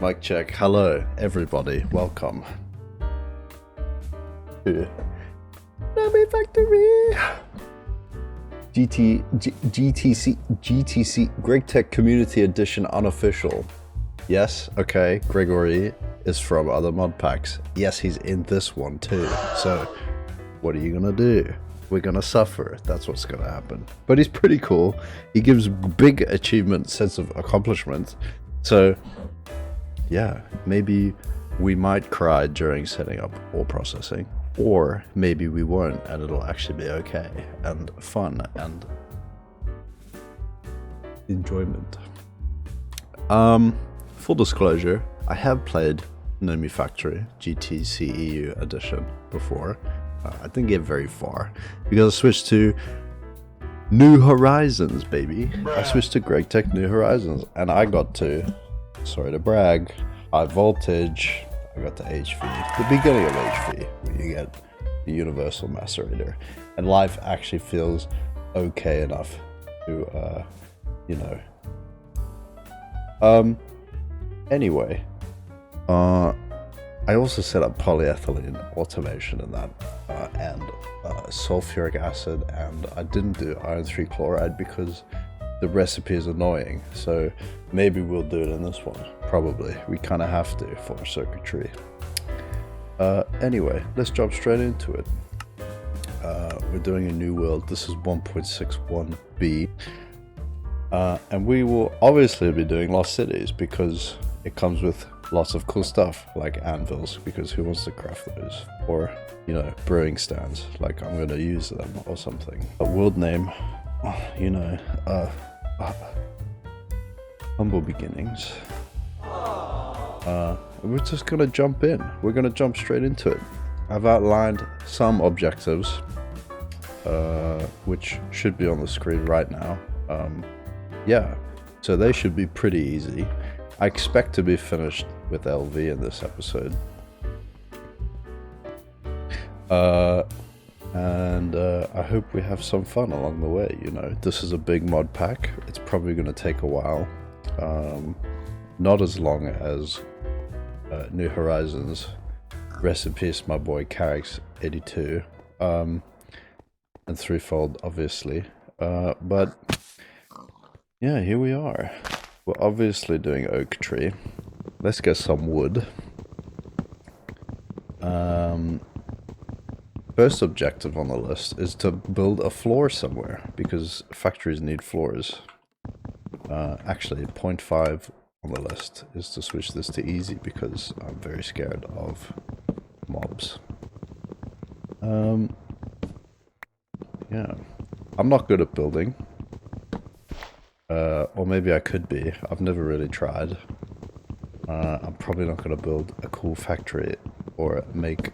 Mic check. Hello, everybody. Welcome to Nomifactory GTC Greg Tech Community Edition unofficial. Yes, okay. Gregory is from other mod packs. Yes, he's in this one too. So, what are you gonna do? We're gonna suffer. That's what's gonna happen. But he's pretty cool. He gives big achievement, sense of accomplishment. So, yeah, maybe we might cry during setting up or processing, or maybe we won't and it'll actually be okay and fun and enjoyment. Full disclosure, I have played Nomifactory GTCEU edition before. I didn't get very far because I switched to New Horizons, baby. I switched to Greg Tech New Horizons and I got to, sorry to brag, high voltage. I got to HV, the beginning of HV, where you get the universal macerator, and life actually feels okay enough to, Anyway, I also set up polyethylene automation in that, and sulfuric acid, and I didn't do iron 3 chloride because the recipe is annoying, so maybe we'll do it in this one. Probably. We kind of have to for circuitry. Anyway, let's jump straight into it. We're doing a new world. This is 1.61b. And we will obviously be doing Lost Cities because it comes with lots of cool stuff like anvils, because who wants to craft those? Or, brewing stands, like I'm going to use them or something. A world name, humble beginnings. We're just going to jump in. We're going to jump straight into it. I've outlined some objectives, which should be on the screen right now. Yeah, so they should be pretty easy. I expect to be finished with LV in this episode. And I hope we have some fun along the way. This is a big mod pack. It's probably going to take a while. Not as long as New Horizons. Rest in peace, my boy Carrix82. And threefold, obviously. But yeah, here we are. We're obviously doing oak tree. Let's get some wood. First objective on the list is to build a floor somewhere, because factories need floors. Actually, 0.5 on the list is to switch this to easy, because I'm very scared of mobs. Yeah. I'm not good at building. Or maybe I could be. I've never really tried. I'm probably not going to build a cool factory or make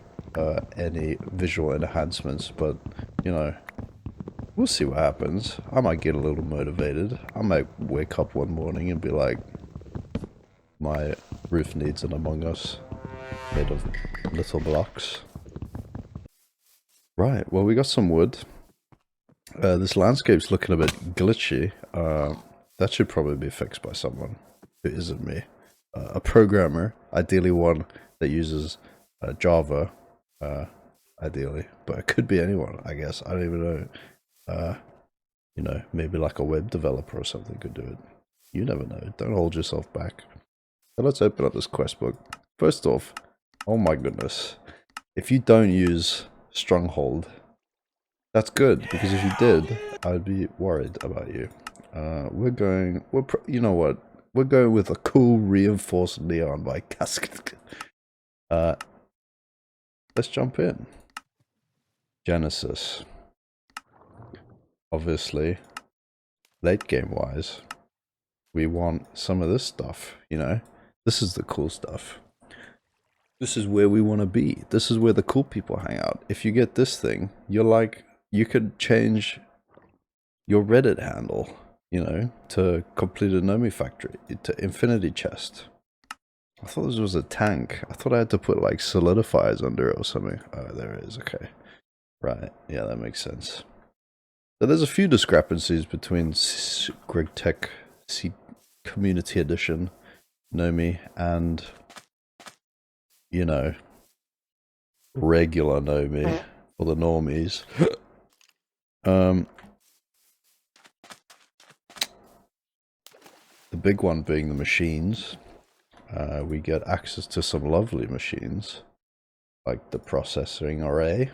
any visual enhancements, but, we'll see what happens. I might get a little motivated. I might wake up one morning and be like, my roof needs an Among Us made of little blocks. Right, well, we got some wood. This landscape's looking a bit glitchy. That should probably be fixed by someone who isn't me. A programmer, ideally one that uses Java, ideally. But it could be anyone, I guess. I don't even know. Maybe like a web developer or something could do it. You never know. Don't hold yourself back. So let's open up this quest book. First off, oh my goodness. If you don't use Stronghold, that's good, because if you did, I'd be worried about you. You know what? We're going with a cool reinforced neon by Casket. Let's jump in. Genesis. Obviously, late game wise, we want some of this stuff, This is the cool stuff. This is where we want to be. This is where the cool people hang out. If you get this thing, you could change your Reddit handle, to complete a Nomifactory, to Infinity Chest. I thought this was a tank. I thought I had to put like solidifiers under it or something. Oh, there it is. Okay. Right. Yeah, that makes sense. So there's a few discrepancies between Greg Tech Community Edition Nomi and, you know, regular Nomi, or the normies. The big one being the machines. We get access to some lovely machines, like the processing array.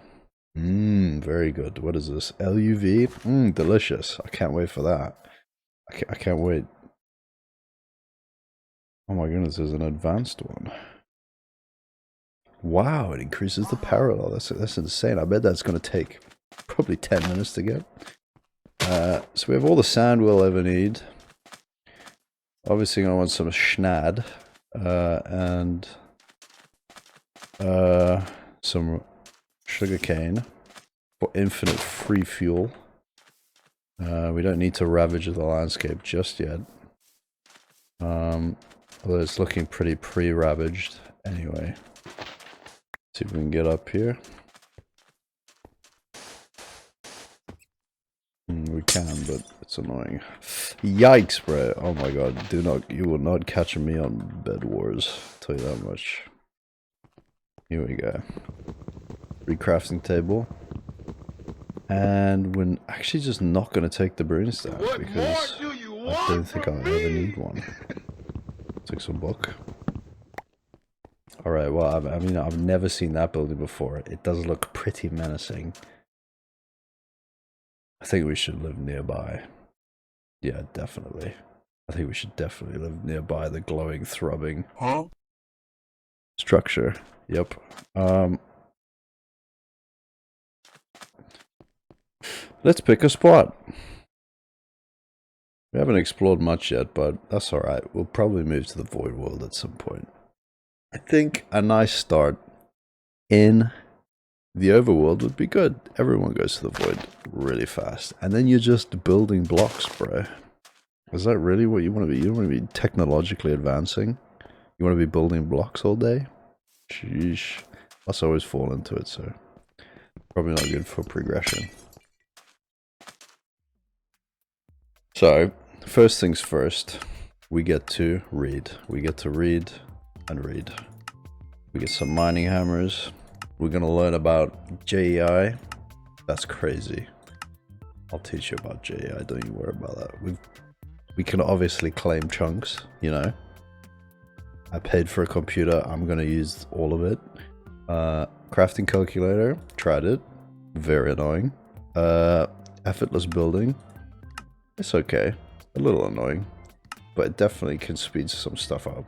Very good. What is this? LUV? Delicious. I can't wait for that. I can't wait. Oh my goodness, there's an advanced one. Wow, it increases the parallel. That's insane. I bet that's going to take probably 10 minutes to get. So we have all the sand we'll ever need. Obviously, I want some schnad. And some sugarcane for infinite free fuel. We don't need to ravage the landscape just yet. Although it's looking pretty pre-ravaged anyway. See if we can get up here. We can, but it's annoying. Yikes, bro. Oh my god. You will not catch me on Bed Wars. I'll tell you that much. Here we go. Recrafting table. And we're actually just not going to take the broomstick because I don't think I'll ever need one. Take some book. Alright, well, I mean, I've never seen that building before. It does look pretty menacing. I think we should live nearby. Yeah, definitely. I think we should definitely live nearby the glowing, throbbing structure. Yep. Let's pick a spot. We haven't explored much yet, but that's alright. We'll probably move to the Void World at some point. I think a nice start in the overworld would be good. Everyone goes to the Void really fast. And then you're just building blocks, bro. Is that really what you want to be? You don't want to be technologically advancing? You want to be building blocks all day? Sheesh. Must always fall into it, so probably not good for progression. So, first things first, we get to read. We get to read and read. We get some mining hammers. We're going to learn about JEI. That's crazy. I'll teach you about JEI, don't you worry about that. We can obviously claim chunks, you know. I paid for a computer, I'm going to use all of it. Crafting calculator, tried it. Very annoying. Effortless building. It's okay. A little annoying. But it definitely can speed some stuff up.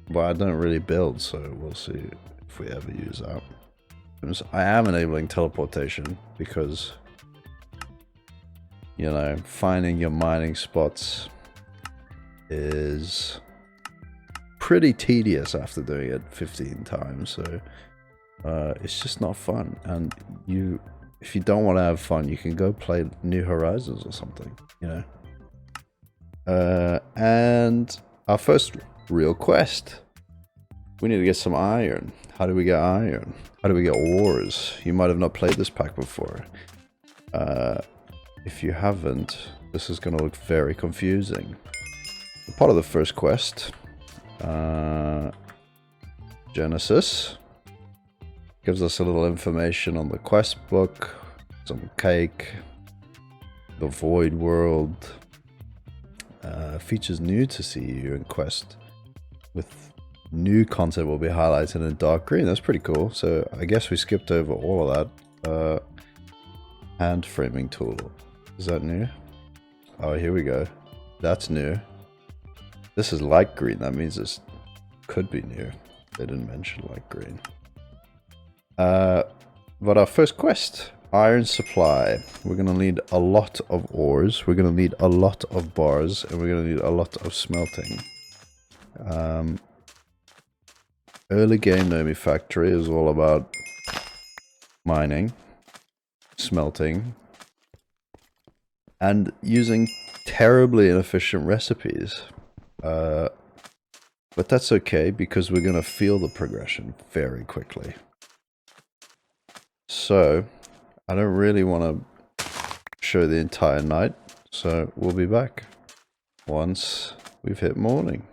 But I don't really build, so we'll see if we ever use that. I am enabling teleportation because, you know, finding your mining spots is pretty tedious after doing it 15 times, so it's just not fun. And if you don't want to have fun, you can go play New Horizons or something, you know. And our first real quest. We need to get some iron. How do we get iron? How do we get ores? You might have not played this pack before. If you haven't, this is going to look very confusing. Part of the first quest, Genesis, gives us a little information on the quest book, some cake, the Void World, features new to CEU and quest with new content will be highlighted in dark green. That's pretty cool. So I guess we skipped over all of that. Hand framing tool. Is that new? Oh, here we go. That's new. This is light green. That means this could be new. They didn't mention light green. But our first quest, iron supply. We're going to need a lot of ores. We're going to need a lot of bars. And we're going to need a lot of smelting. Early game Nomifactory is all about mining, smelting, and using terribly inefficient recipes. But that's okay because we're going to feel the progression very quickly. So, I don't really want to show the entire night, so we'll be back once we've hit morning.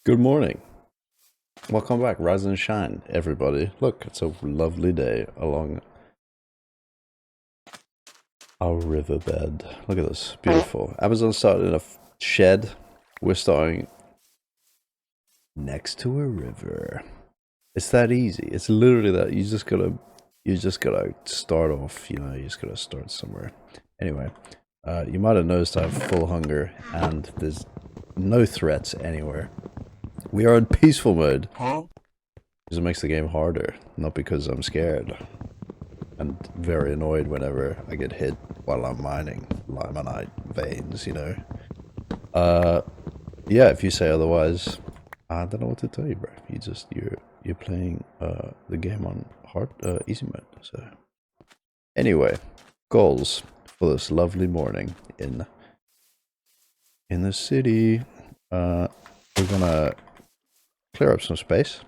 Good morning. Welcome back. Rise and shine, everybody. Look, it's a lovely day along our riverbed. Look at this. Beautiful. Amazon started in a shed. We're starting next to a river. It's that easy. It's literally that. You just gotta start off, you know, you just gotta start somewhere. Anyway, you might have noticed I have full hunger and there's no threats anywhere. We are in peaceful mode. Because it makes the game harder, not because I'm scared. And very annoyed whenever I get hit while I'm mining limonite veins, you know. Yeah, if you say otherwise, I don't know what to tell you, bro. You're playing the game on hard easy mode. So anyway, goals for this lovely morning in the city. We're gonna clear up some space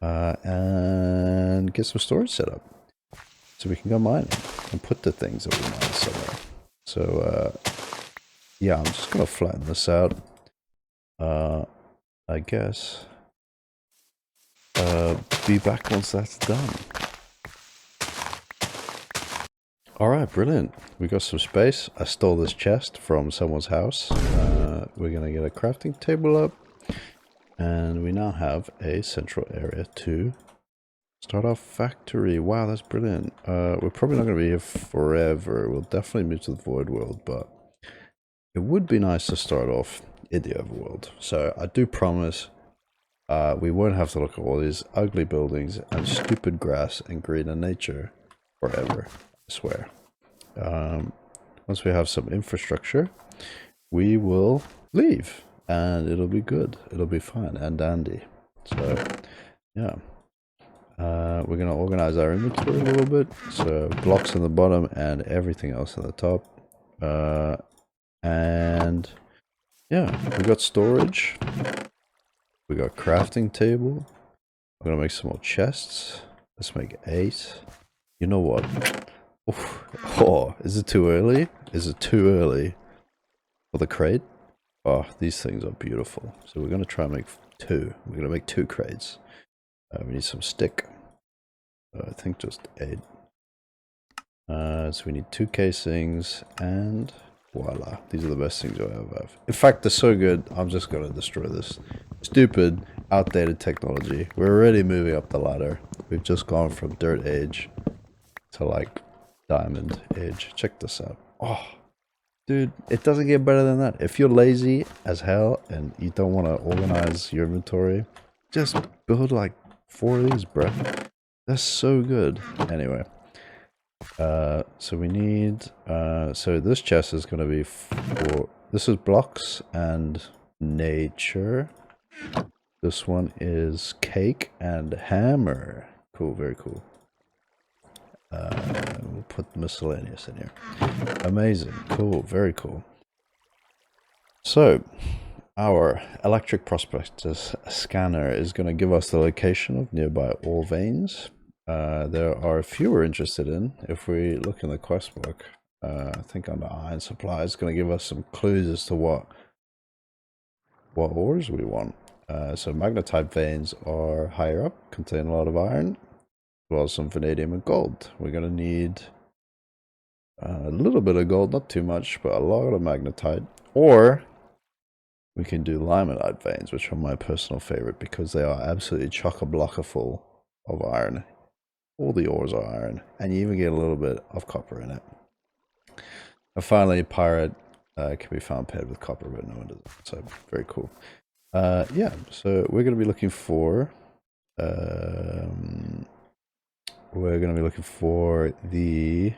and get some storage set up so we can go mining and put the things that we mine somewhere. So yeah, I'm just gonna flatten this out. I guess be back once that's done. Alright, brilliant. We got some space. I stole this chest from someone's house. We're gonna get a crafting table up. And we now have a central area to start our factory. Wow, that's brilliant. We're probably not going to be here forever. We'll definitely move to the Void World, but it would be nice to start off in the Overworld. So I do promise we won't have to look at all these ugly buildings and stupid grass and greener nature forever. I swear. Once we have some infrastructure, we will leave. And it'll be good. It'll be fine and dandy. So, yeah. We're going to organize our inventory a little bit. So, blocks on the bottom and everything else on the top. And, yeah, we got storage. We got crafting table. I'm going to make some more chests. Let's make 8. You know what? Oof. Oh, is it too early? Is it too early for the crate? Oh, these things are beautiful. So we're going to try and make 2. We're going to make 2 crates. We need some stick. I think just 8. So we need 2 casings and voila. These are the best things I ever have. In fact, they're so good, I'm just going to destroy this stupid, outdated technology. We're already moving up the ladder. We've just gone from dirt age to like diamond age. Check this out. Oh. Dude, it doesn't get better than that. If you're lazy as hell and you don't want to organize your inventory, just build like 4 of these, bro. That's so good. Anyway, so we need, so this chest is going to be for, this is blocks and nature. This one is cake and hammer. Cool, very cool. We'll put miscellaneous in here. Amazing. Cool. Very cool. So, our electric prospectus scanner is going to give us the location of nearby ore veins. There are a few we're interested in. If we look in the quest book, I think under iron supply, it's going to give us some clues as to what ores we want. So magnetite veins are higher up, contain a lot of iron. Well, some vanadium and gold. We're going to need a little bit of gold, not too much, but a lot of magnetite. Or we can do limonite veins, which are my personal favorite because they are absolutely chock-a-block full of iron. All the ores are iron, and you even get a little bit of copper in it. And finally, pyrite can be found paired with copper, but no one does it. So, very cool. Yeah, so we're going to be looking for... we're going to be looking for the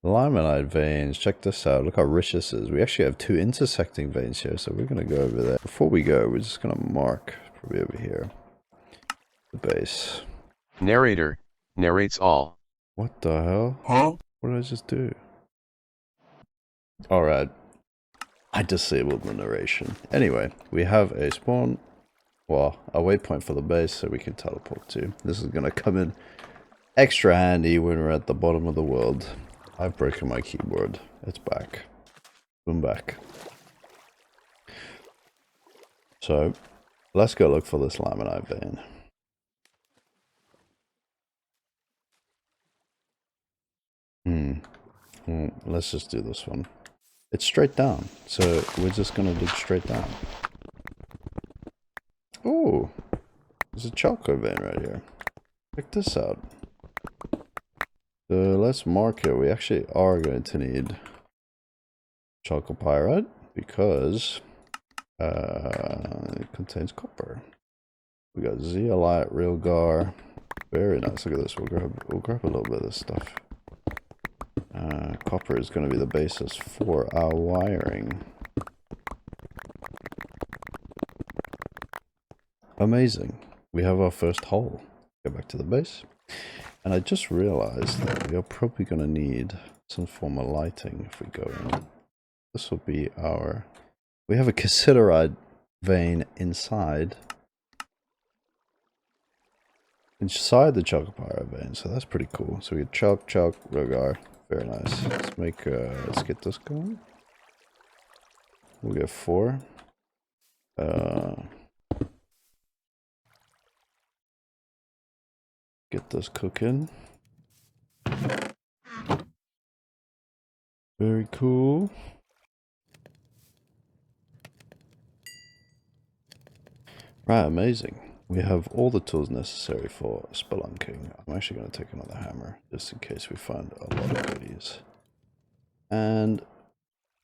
limonite veins. Check this out. Look how rich this is. We actually have 2 intersecting veins here, so we're going to go over there. Before we go, we're just going to mark probably over here the base. Narrator narrates all. What the hell? Huh? What did I just do? Alright. I disabled the narration. Anyway, we have a spawn. Well, a waypoint for the base so we can teleport to. This is going to come in extra handy when we're at the bottom of the world. I've broken my keyboard. It's back. I'm back. So let's go look for this limonite vein. Well, let's just do this one. It's straight down, so we're just gonna dig straight down. Oh, there's a charcoal vein right here. Check this out. So let's mark it. We actually are going to need charcoal pyrite because it contains copper. We got zeolite, real gar. Very nice. Look at this. We'll grab a little bit of this stuff. Copper is going to be the basis for our wiring. Amazing. We have our first hole. Go back to the base. And I just realized that we are probably going to need some form of lighting if we go in. This will be our... We have a cassiterite vein inside the chalcopyrite vein, so that's pretty cool. So we get chalk, rogar. Very nice. Let's get this going. We'll get 4. Get this cooking. Very cool. Right, amazing. We have all the tools necessary for spelunking. I'm actually going to take another hammer, just in case we find a lot of goodies. And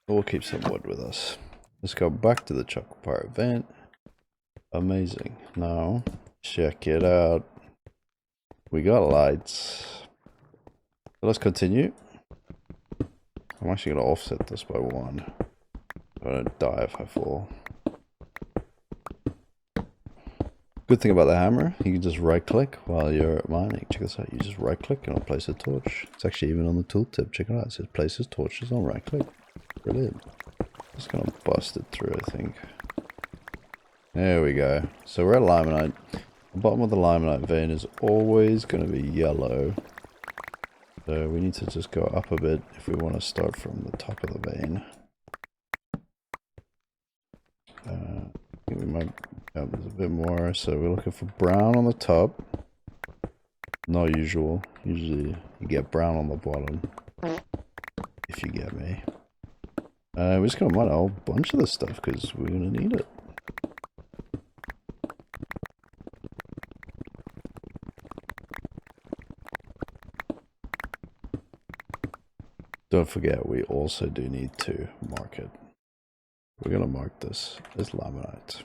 we'll keep some wood with us. Let's go back to the chalcopyrite vent. Amazing. Now, check it out. We got lights. So let's continue. I'm actually going to offset this by 1. So I don't die if I fall. Good thing about the hammer, you can just right click while you're mining. Check this out, you just right click and it'll place a torch. It's actually even on the tooltip, check it out. It says places torches on right click. Brilliant. Just gonna bust it through, I think. There we go. So we're at limonite. The bottom of the limonite vein is always gonna be yellow. So we need to just go up a bit if we want to start from the top of the vein. I think we might have a bit more, so we're looking for brown on the top. Not usual. Usually you get brown on the bottom. If you get me. We're just gonna mine a whole bunch of this stuff because we're gonna need it. Don't forget, we also do need to mark it. We're gonna mark this as limonite.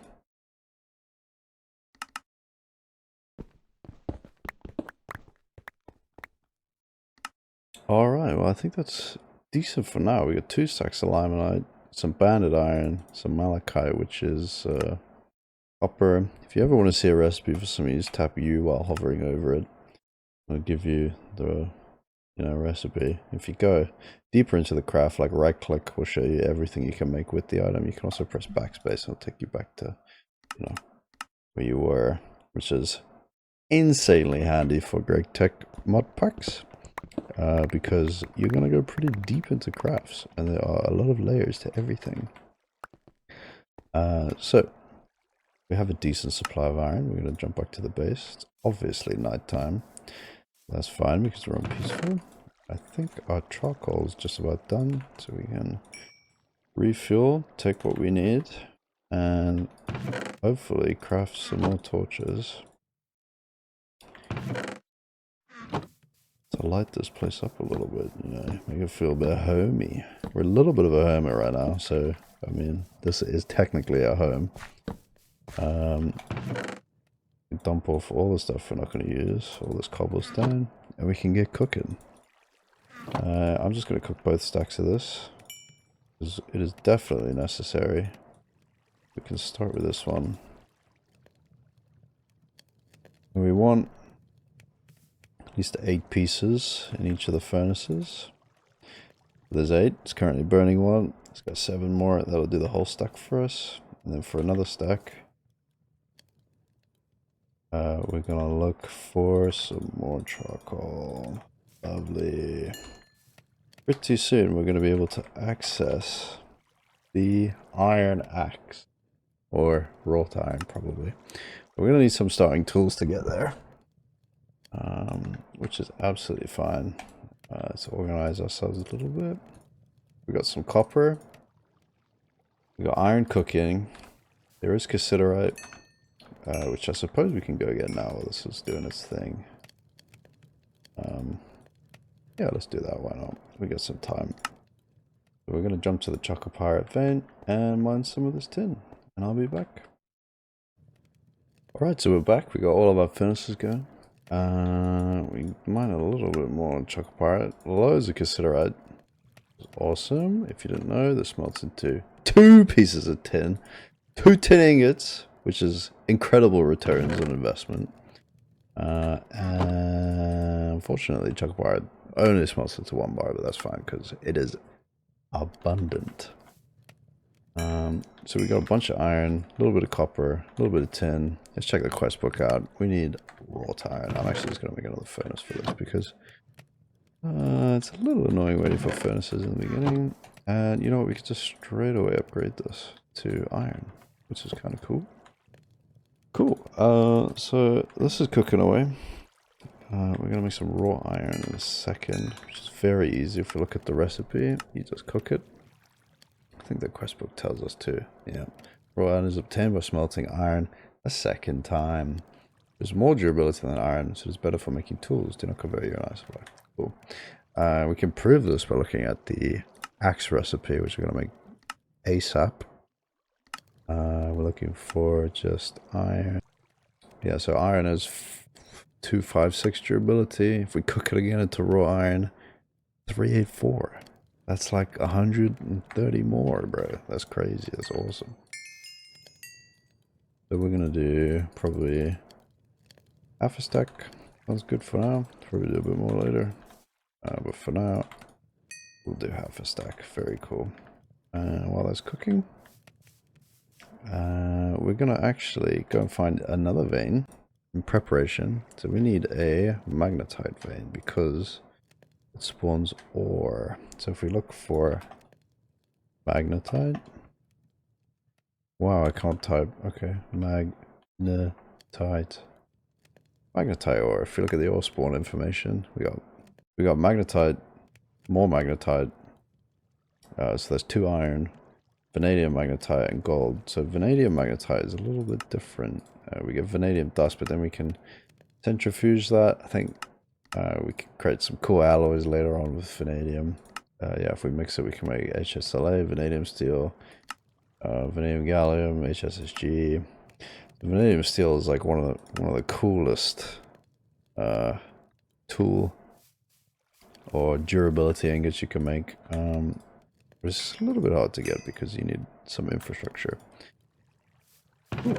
Alright, well I think that's decent for now. We got 2 stacks of limonite, some banded iron, some malachite, which is copper. If you ever want to see a recipe for some of these, tap U while hovering over it. It'll give you the recipe. If you go deeper into the craft, like right click will show you everything you can make with the item. You can also press backspace and it'll take you back to where you were, which is insanely handy for Greg Tech mod packs, because you're gonna go pretty deep into crafts and there are a lot of layers to everything. So we have a decent supply of iron. We're gonna jump back to the base. It's obviously nighttime. That's fine because we're on peaceful. I think our charcoal is just about done, so we can refuel, take what we need, and hopefully craft some more torches to light this place up a little bit, make it feel a bit homey. We're a little bit of a hermit right now, so I mean, this is technically our home. Dump off all the stuff we're not going to use, all this cobblestone, and we can get cooking. I'm just going to cook both stacks of this, because it is definitely necessary. We can start with this one. And we want at least 8 pieces in each of the furnaces. There's 8, it's currently burning 1, it's got 7 more, that'll do the whole stack for us. And then for another stack, we're gonna look for some more charcoal. Lovely. Pretty soon we're gonna be able to access the iron axe. or wrought iron probably. We're going to need some starting tools to get there, which is absolutely fine. Let's organize ourselves a little bit. We got some copper. We got iron cooking. There is cassiterite, which I suppose we can go get now while this is doing its thing. Yeah, let's do that. Why not? We got some time. So we're going to jump to the Chocopyrite vein and mine some of this tin, and I'll be back. Alright, so we're back. We got all of our furnaces going. We mine a little bit more on Chocopyrite. Loads of cassiterite. Awesome. If you didn't know, this melts into 2 pieces of tin. 2 tin ingots, which is incredible returns on investment. And unfortunately, Chocopyrite only smelts into 1 bar, but that's fine because it is abundant. So we got a bunch of iron, a little bit of copper, a little bit of tin. Let's check the quest book out. We need wrought iron. I'm actually just going to make another furnace for this because it's a little annoying waiting for furnaces in the beginning. And you know what? We could just straight away upgrade this to iron, which is kind of cool. Cool. So this is cooking away. We're going to make some raw iron in a second, which is very easy. If we look at the recipe, you just cook it. I think the quest book tells us to. Yeah. Raw iron is obtained by smelting iron a second time. There's more durability than iron, so it's better for making tools. Do not convert your iron supply. Cool. We can prove this by looking at the axe recipe, which we're going to make ASAP. We're looking for just iron. Yeah, so iron is 256 durability. If we cook it again into raw iron, 384. That's like 130 more, bro. That's crazy. That's awesome. So we're gonna do probably half a stack. Sounds good for now. Probably do a bit more later. But for now, we'll do half a stack. Very cool. While that's cooking, we're gonna actually go and find another vein in preparation. So we need a magnetite vein because it spawns ore. So if we look for magnetite, wow, I can't type. Okay, magnetite ore. If you look at the ore spawn information, we got magnetite, more magnetite. So there's 2 iron, vanadium magnetite, and gold. So vanadium magnetite is a little bit different. We get vanadium dust, but then we can centrifuge that. I think we can create some cool alloys later on with vanadium. Yeah, if we mix it, we can make HSLA, vanadium steel, vanadium gallium, HSSG. Vanadium steel is like one of the coolest tool or durability ingots you can make. It's a little bit hard to get because you need some infrastructure. Ooh.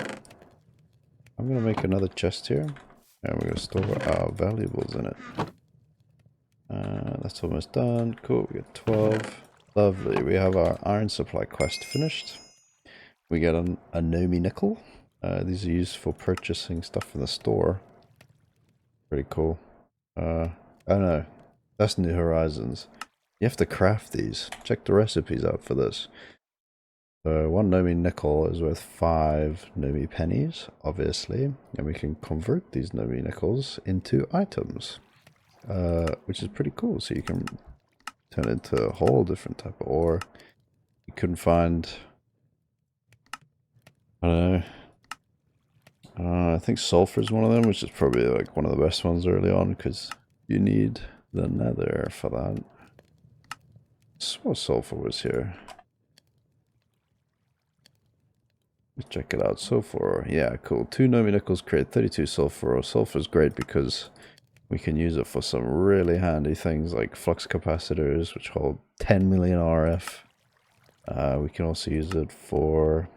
I'm gonna make another chest here, and we're gonna store our valuables in it. That's almost done. Cool. We got 12. Lovely. We have our iron supply quest finished. We get a Nomi nickel. These are used for purchasing stuff in the store. Pretty cool. Oh no, that's New Horizons. You have to craft these. Check the recipes out for this. So 1 Nomi nickel is worth 5 Nomi pennies, obviously. And we can convert these Nomi nickels into items. Which is pretty cool. So you can turn it into a whole different type of ore. You couldn't find... I don't know. I think sulfur is one of them, which is probably like one of the best ones early on because you need the nether for that. What sulfur was here? Let's check it out. Sulfur, yeah, cool. 2 Nomi nickels create 32 sulfur. Sulfur is great because we can use it for some really handy things like flux capacitors, which hold 10 million RF. We can also use it for...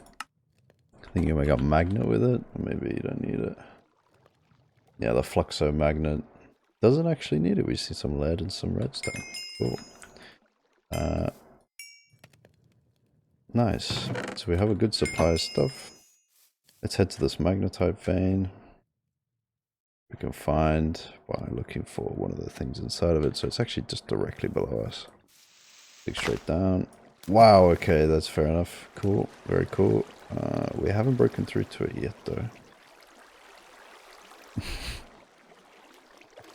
I think you make a magnet with it. Maybe you don't need it. Yeah, the fluxo magnet doesn't actually need it. We see some lead and some redstone. Cool. Nice. So we have a good supply of stuff. Let's head to this magnetite vein. We can find by looking for one of the things inside of it. So it's actually just directly below us. Dig straight down. Wow, okay, that's fair enough. Cool, very cool. We haven't broken through to it yet, though.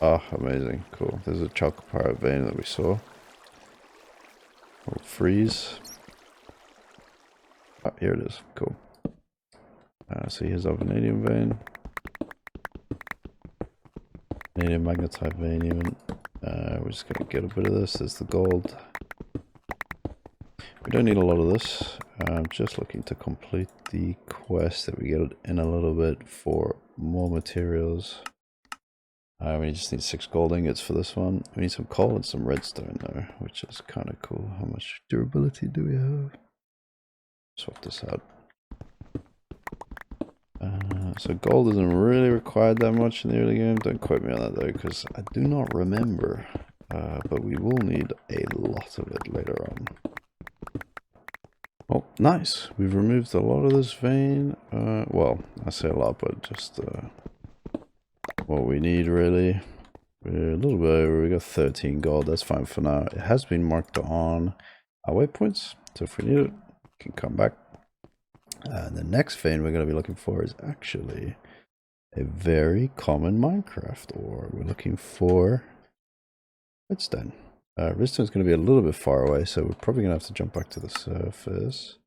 Oh, amazing. Cool. There's a chalcopyrite vein that we saw. We'll freeze. Oh, here it is. Cool. So here's our vanadium vein. Vanadium magnetite vein even. We're just going to get a bit of this. There's the gold. We don't need a lot of this. I'm just looking to complete the quest that we get in a little bit for more materials. We just need 6 gold ingots for this one. We need some coal and some redstone though, which is kind of cool. How much durability do we have? Swap this out. So gold isn't really required that much in the early game. Don't quote me on that though, because I do not remember. But we will need a lot of it later on. Oh, nice. We've removed a lot of this vein. Well, I say a lot, but just what we need really. We're a little bit over. We got 13 gold. That's fine for now. It has been marked on our waypoints, so if we need it, we can come back. And the next vein we're going to be looking for is actually a very common Minecraft ore. We're looking for redstone. Redstone is going to be a little bit far away, so we're probably going to have to jump back to the surface.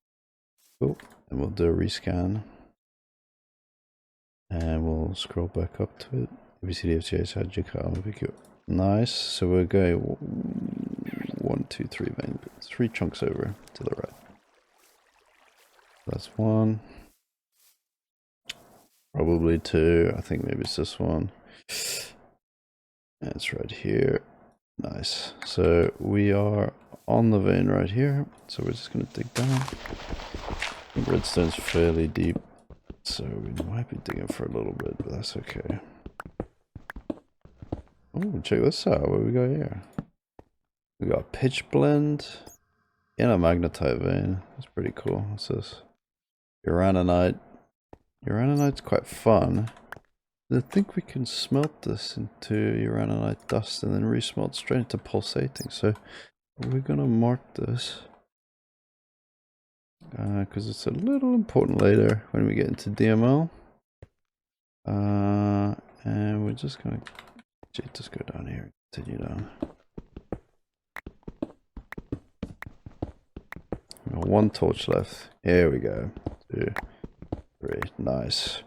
Cool. And we'll do a rescan. And we'll scroll back up to it. Nice. So we're going 1, 2, 3 vein, 3 chunks over to the right. That's 1. Probably 2. I think maybe it's this one. And it's right here. Nice. So we are on the vein right here. So we're just going to dig down. Redstone's fairly deep. So we might be digging for a little bit, but that's okay. Oh, check this out. What we got here? We got pitch blend in a magnetite vein. That's pretty cool. What's this? Uraninite. Uraninite's quite fun. I think we can smelt this into uraninite dust and then resmelt straight into pulsating. So we're gonna mark this because it's a little important later when we get into DML. And we're just gonna just go down here and continue down. We got 1 torch left. Here we go. 2, 3. Nice.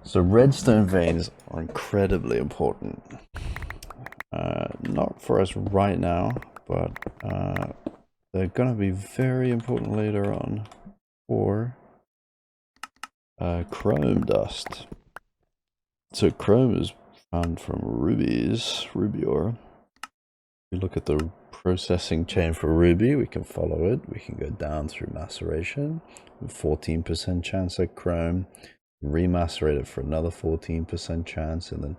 So redstone veins are incredibly important. Not for us right now, but they're gonna be very important later on for chrome dust. So chrome is found from ruby ore. We look at the processing chain for ruby, we can follow it. We can go down through maceration, 14% chance at chrome, remacerate it for another 14% chance, and then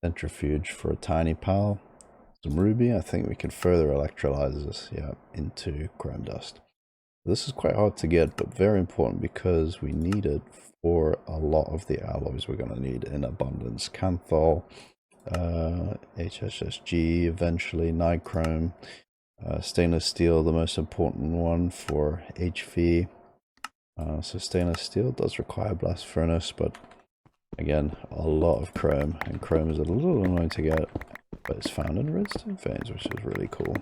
centrifuge for a tiny pal. Some ruby. I think we can further electrolyze this, into chrome dust. This is quite hard to get, but very important because we need it for a lot of the alloys we're going to need in abundance. Canthol, HSSG, eventually nichrome, stainless steel, the most important one for HV. So stainless steel does require blast furnace, but again, a lot of chrome, and chrome is a little annoying to get, but it's found in redstone veins, which is really cool.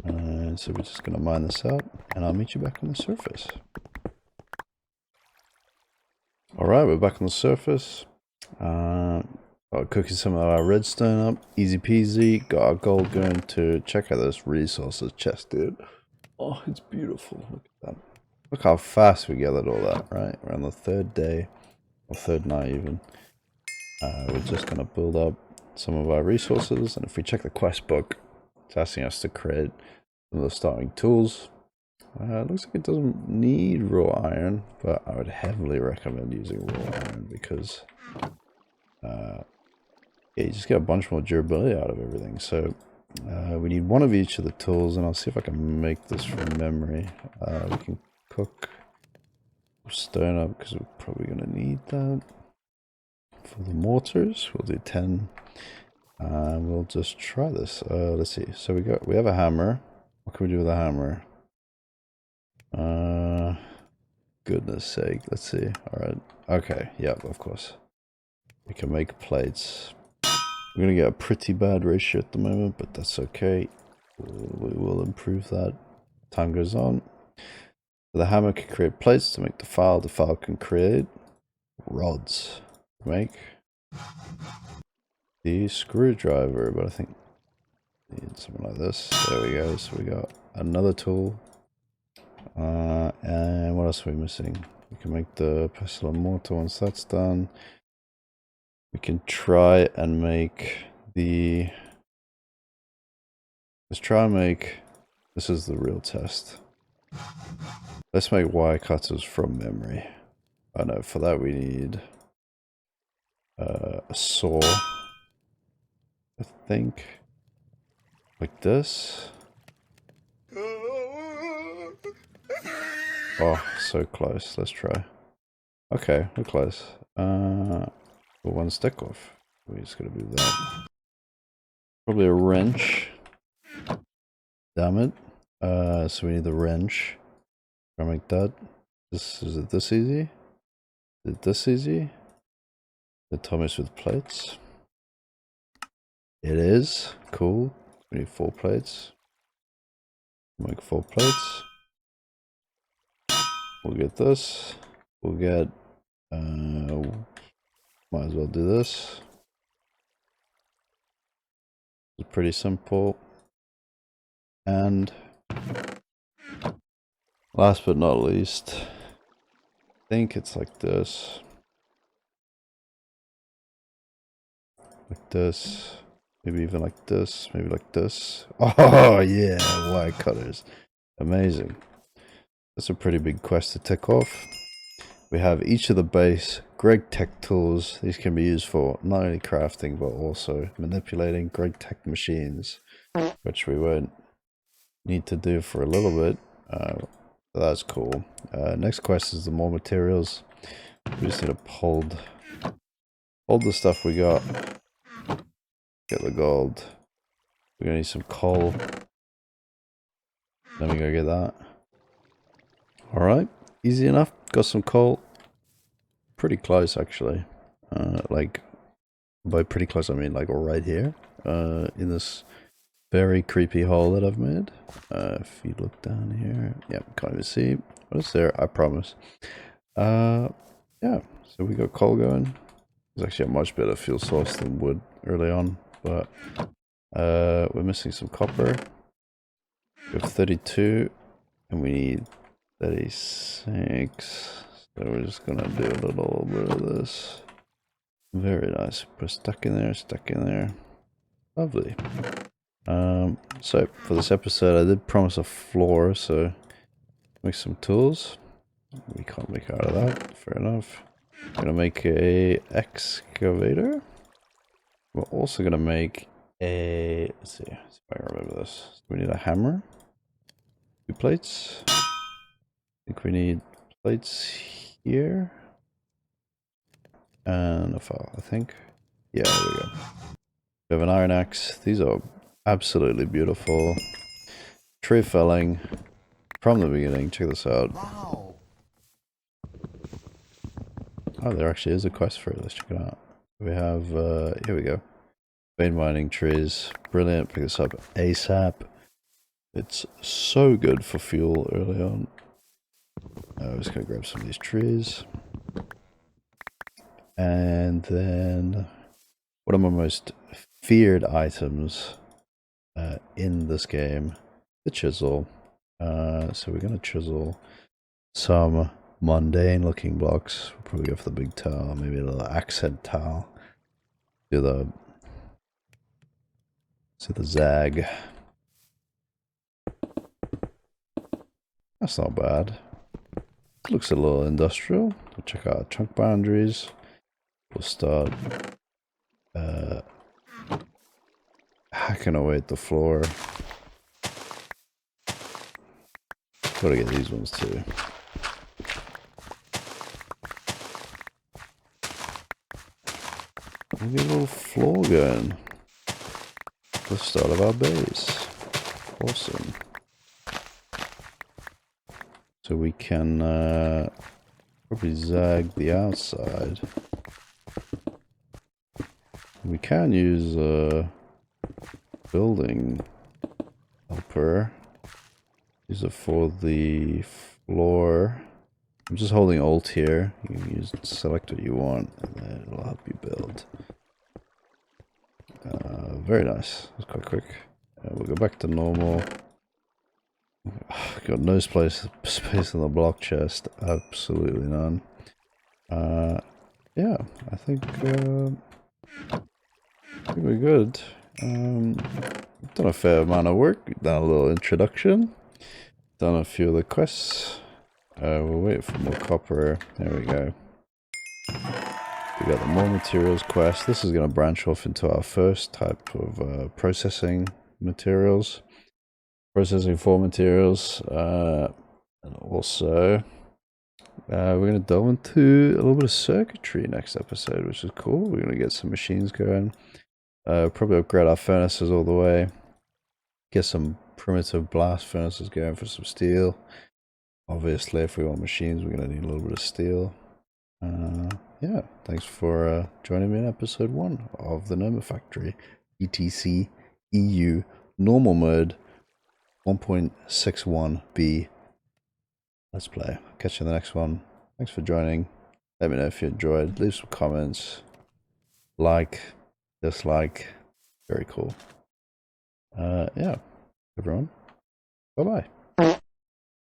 And so we're just going to mine this out, and I'll meet you back on the surface. Alright, we're back on the surface. Cooking some of our redstone up, easy peasy. Got our gold going to check out this resources chest, dude. Oh, it's beautiful. Look at that. Look how fast we gathered all that, right? We're on the 3rd day, or 3rd night even. We're just going to build up some of our resources, and if we check the quest book, it's asking us to create some of the starting tools. It looks like it doesn't need raw iron, but I would heavily recommend using raw iron because you just get a bunch more durability out of everything. So we need 1 of each of the tools, and I'll see if I can make this from memory. We can cook stone up because we're probably going to need that. For the mortars, we'll do 10. We'll just try this. Let's see. So we have a hammer. What can we do with a hammer? Goodness sake. Let's see. Alright. Okay. Yep, of course. We can make plates. We're gonna get a pretty bad ratio at the moment, but that's okay. We will improve that. Time goes on. The hammer can create plates to make the file. The file can create rods to make the screwdriver, but I think we need something like this. There we go. So we got another tool. And what else are we missing? We can make the pestle and mortar once that's done. We can try and make the... Let's try and make... This is the real test. Let's make wire cutters from memory. I know, for that we need a saw. I think. Like this. Oh, so close. Let's try. Okay, we're close. We're one stick off. We're just gonna move that. Probably a wrench. Damn it. So we need the wrench. Try and make that. Is it this easy? Is it this easy? The Thomas with plates. It is. Cool. We need 4 plates. Make 4 plates. We'll get this. We'll get... might as well do this. It's pretty simple. And... last but not least... I think it's like this. Like this. Maybe even like this. Maybe like this. Oh yeah, wire cutters. Amazing. That's a pretty big quest to tick off. We have each of the base Greg Tech tools. These can be used for not only crafting but also manipulating Greg Tech machines, which we won't need to do for a little bit. That's cool. Next quest is the more materials. We just need to hold the stuff we got. Get the gold. We're gonna need some coal. Then we go get that. Alright, easy enough. Got some coal. Pretty close actually. Like, by pretty close I mean like right here. In this very creepy hole that I've made. If you look down here. Yep, can't even see what's there, I promise. Yeah, so we got coal going. It's actually a much better fuel source than wood early on. But we're missing some copper. We have 32 and we need 36. So we're just gonna do a little bit of this. Very nice. Put stuck in there, stuck in there. Lovely. So for this episode I did promise a floor, so make some tools. We can't make out of that, fair enough. Gonna make a excavator. We're also gonna make a, let's see if I remember this. We need a hammer, 2 plates. I think we need plates here and a file, I think. Yeah, there we go. We have an iron axe. These are absolutely beautiful. Tree felling from the beginning. Check this out. Wow. Oh, there actually is a quest for it. Let's check it out. We have, here we go. Vein mining trees. Brilliant. Pick this up ASAP. It's so good for fuel early on. I'm just going to grab some of these trees. And then one of my most feared items in this game, the chisel. So we're going to chisel some mundane looking blocks. We'll probably go for the big tile, maybe a little accent tile. Do the zag. That's not bad. It looks a little industrial. We'll check out chunk boundaries. We'll start hacking away at the floor. Gotta get these ones too. We'll get a little floor going. The start of our base. Awesome. So we can probably zag the outside. We can use a building helper. Use it for the floor. I'm just holding Alt here. You can use select what you want, and then it'll help you build. Very nice. That's quite quick. We'll go back to normal. Got no space in the block chest. Absolutely none. Yeah, I think we're good. Done a fair amount of work. Done a little introduction. Done a few of the quests. We'll wait for more copper. There we go. We got the more materials quest. This is going to branch off into our first type of processing materials. Processing for materials. And also, we're going to delve into a little bit of circuitry next episode, which is cool. We're going to get some machines going. Probably upgrade our furnaces all the way. Get some primitive blast furnaces going for some steel. Obviously, if we want machines, we're going to need a little bit of steel. Yeah, thanks for joining me in episode 1 of the Nomifactory GTCEU normal mode 1.61b. Let's play. Catch you in the next one. Thanks for joining. Let me know if you enjoyed. Leave some comments. Like, dislike. Very cool. Yeah, everyone. Bye-bye.